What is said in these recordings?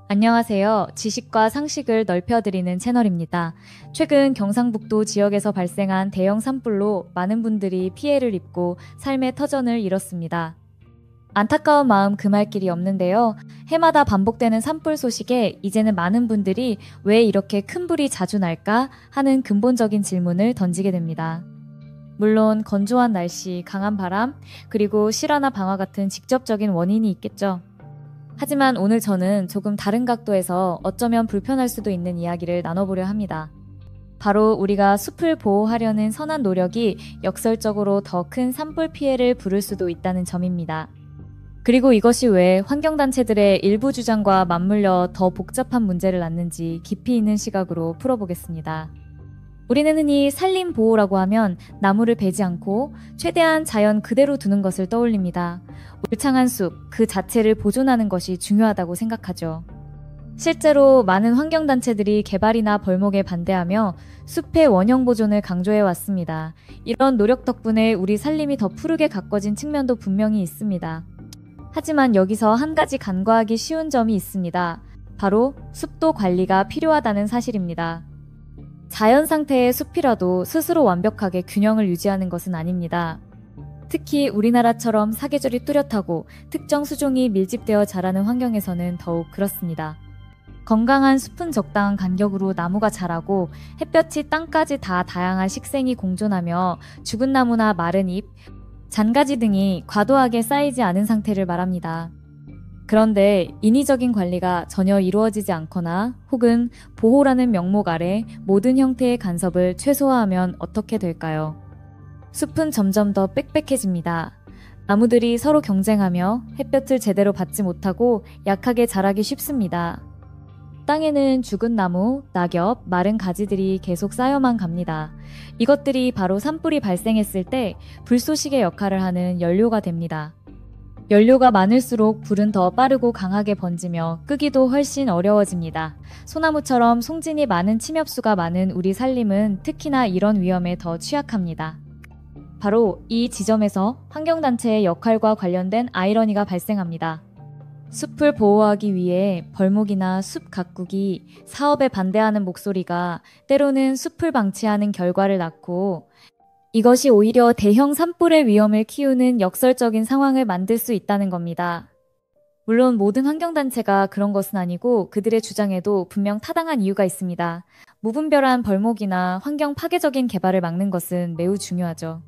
안녕하세요. 지식과 상식을 넓혀드리는 채널입니다. 최근 경상북도 지역에서 발생한 대형 산불로 많은 분들이 피해를 입고 삶의 터전을 잃었습니다. 안타까운 마음 금할 길이 없는데요. 해마다 반복되는 산불 소식에 이제는 많은 분들이 왜 이렇게 큰 불이 자주 날까 하는 근본적인 질문을 던지게 됩니다. 물론 건조한 날씨, 강한 바람, 그리고 실화나 방화 같은 직접적인 원인이 있겠죠. 하지만 오늘 저는 조금 다른 각도에서 어쩌면 불편할 수도 있는 이야기를 나눠보려 합니다. 바로 우리가 숲을 보호하려는 선한 노력이 역설적으로 더 큰 산불 피해를 부를 수도 있다는 점입니다. 그리고 이것이 왜 환경단체들의 일부 주장과 맞물려 더 복잡한 문제를 낳는지 깊이 있는 시각으로 풀어보겠습니다. 우리는 흔히 산림보호라고 하면 나무를 베지 않고 최대한 자연 그대로 두는 것을 떠올립니다. 울창한 숲 그 자체를 보존하는 것이 중요하다고 생각하죠. 실제로 많은 환경단체들이 개발이나 벌목에 반대하며 숲의 원형 보존을 강조해 왔습니다. 이런 노력 덕분에 우리 산림이 더 푸르게 가꿔진 측면도 분명히 있습니다. 하지만 여기서 한 가지 간과하기 쉬운 점이 있습니다. 바로 숲도 관리가 필요하다는 사실입니다. 자연 상태의 숲이라도 스스로 완벽하게 균형을 유지하는 것은 아닙니다. 특히 우리나라처럼 사계절이 뚜렷하고 특정 수종이 밀집되어 자라는 환경에서는 더욱 그렇습니다. 건강한 숲은 적당한 간격으로 나무가 자라고 햇볕이 땅까지 다 다양한 식생이 공존하며 죽은 나무나 마른 잎, 잔가지 등이 과도하게 쌓이지 않은 상태를 말합니다. 그런데 인위적인 관리가 전혀 이루어지지 않거나 혹은 보호라는 명목 아래 모든 형태의 간섭을 최소화하면 어떻게 될까요? 숲은 점점 더 빽빽해집니다. 나무들이 서로 경쟁하며 햇볕을 제대로 받지 못하고 약하게 자라기 쉽습니다. 땅에는 죽은 나무, 낙엽, 마른 가지들이 계속 쌓여만 갑니다. 이것들이 바로 산불이 발생했을 때 불쏘시개 역할을 하는 연료가 됩니다. 연료가 많을수록 불은 더 빠르고 강하게 번지며 끄기도 훨씬 어려워집니다. 소나무처럼 송진이 많은 침엽수가 많은 우리 산림은 특히나 이런 위험에 더 취약합니다. 바로 이 지점에서 환경단체의 역할과 관련된 아이러니가 발생합니다. 숲을 보호하기 위해 벌목이나 숲 가꾸기, 사업에 반대하는 목소리가 때로는 숲을 방치하는 결과를 낳고 이것이 오히려 대형 산불의 위험을 키우는 역설적인 상황을 만들 수 있다는 겁니다. 물론 모든 환경단체가 그런 것은 아니고 그들의 주장에도 분명 타당한 이유가 있습니다. 무분별한 벌목이나 환경 파괴적인 개발을 막는 것은 매우 중요하죠.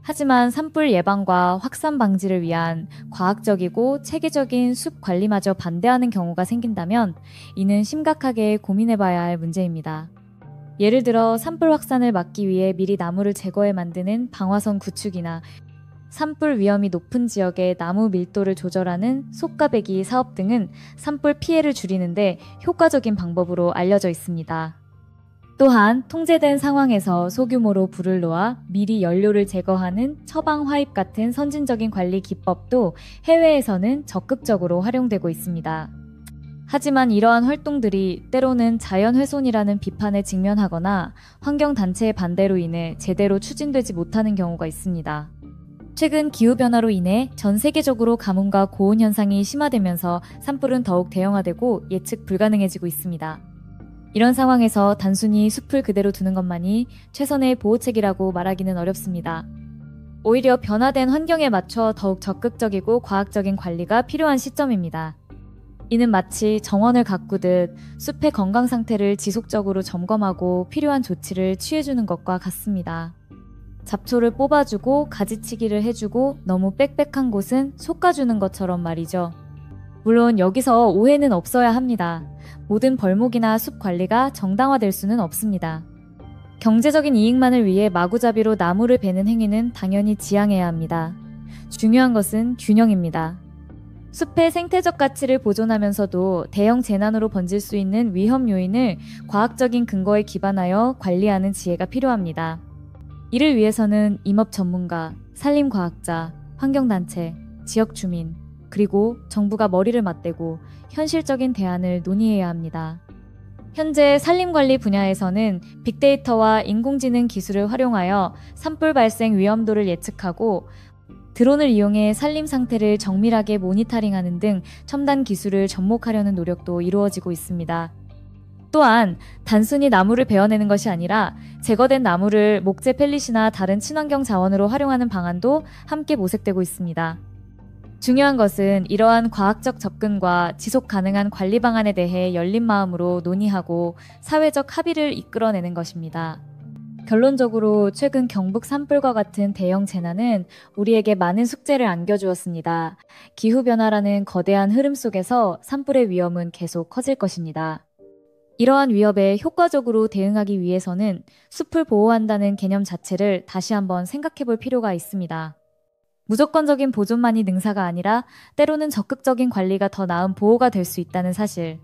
하지만 산불 예방과 확산 방지를 위한 과학적이고 체계적인 숲 관리마저 반대하는 경우가 생긴다면 이는 심각하게 고민해봐야 할 문제입니다. 예를 들어 산불 확산을 막기 위해 미리 나무를 제거해 만드는 방화선 구축이나 산불 위험이 높은 지역의 나무 밀도를 조절하는 속가배기 사업 등은 산불 피해를 줄이는데 효과적인 방법으로 알려져 있습니다. 또한 통제된 상황에서 소규모로 불을 놓아 미리 연료를 제거하는 처방 화입 같은 선진적인 관리 기법도 해외에서는 적극적으로 활용되고 있습니다. 하지만 이러한 활동들이 때로는 자연훼손이라는 비판에 직면하거나 환경단체의 반대로 인해 제대로 추진되지 못하는 경우가 있습니다. 최근 기후변화로 인해 전 세계적으로 가뭄과 고온 현상이 심화되면서 산불은 더욱 대형화되고 예측 불가능해지고 있습니다. 이런 상황에서 단순히 숲을 그대로 두는 것만이 최선의 보호책이라고 말하기는 어렵습니다. 오히려 변화된 환경에 맞춰 더욱 적극적이고 과학적인 관리가 필요한 시점입니다. 이는 마치 정원을 가꾸듯 숲의 건강 상태를 지속적으로 점검하고 필요한 조치를 취해주는 것과 같습니다. 잡초를 뽑아주고 가지치기를 해주고 너무 빽빽한 곳은 솎아주는 것처럼 말이죠. 물론 여기서 오해는 없어야 합니다. 모든 벌목이나 숲 관리가 정당화될 수는 없습니다. 경제적인 이익만을 위해 마구잡이로 나무를 베는 행위는 당연히 지양해야 합니다. 중요한 것은 균형입니다. 숲의 생태적 가치를 보존하면서도 대형 재난으로 번질 수 있는 위험 요인을 과학적인 근거에 기반하여 관리하는 지혜가 필요합니다. 이를 위해서는 임업 전문가, 산림과학자, 환경단체, 지역 주민, 그리고 정부가 머리를 맞대고 현실적인 대안을 논의해야 합니다. 현재 산림관리 분야에서는 빅데이터와 인공지능 기술을 활용하여 산불 발생 위험도를 예측하고 드론을 이용해 산림 상태를 정밀하게 모니터링하는 등 첨단 기술을 접목하려는 노력도 이루어지고 있습니다. 또한 단순히 나무를 베어내는 것이 아니라 제거된 나무를 목재 펠릿이나 다른 친환경 자원으로 활용하는 방안도 함께 모색되고 있습니다. 중요한 것은 이러한 과학적 접근과 지속 가능한 관리 방안에 대해 열린 마음으로 논의하고 사회적 합의를 이끌어내는 것입니다. 결론적으로 최근 경북 산불과 같은 대형 재난은 우리에게 많은 숙제를 안겨주었습니다. 기후변화라는 거대한 흐름 속에서 산불의 위험은 계속 커질 것입니다. 이러한 위협에 효과적으로 대응하기 위해서는 숲을 보호한다는 개념 자체를 다시 한번 생각해 볼 필요가 있습니다. 무조건적인 보존만이 능사가 아니라 때로는 적극적인 관리가 더 나은 보호가 될 수 있다는 사실.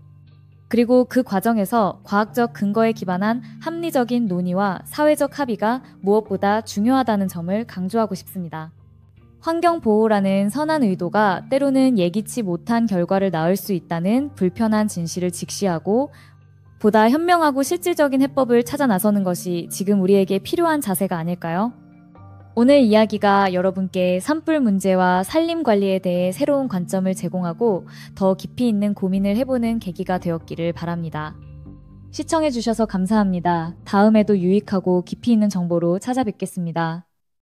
그리고 그 과정에서 과학적 근거에 기반한 합리적인 논의와 사회적 합의가 무엇보다 중요하다는 점을 강조하고 싶습니다. 환경보호라는 선한 의도가 때로는 예기치 못한 결과를 낳을 수 있다는 불편한 진실을 직시하고 보다 현명하고 실질적인 해법을 찾아 나서는 것이 지금 우리에게 필요한 자세가 아닐까요? 오늘 이야기가 여러분께 산불 문제와 산림 관리에 대해 새로운 관점을 제공하고 더 깊이 있는 고민을 해보는 계기가 되었기를 바랍니다. 시청해주셔서 감사합니다. 다음에도 유익하고 깊이 있는 정보로 찾아뵙겠습니다.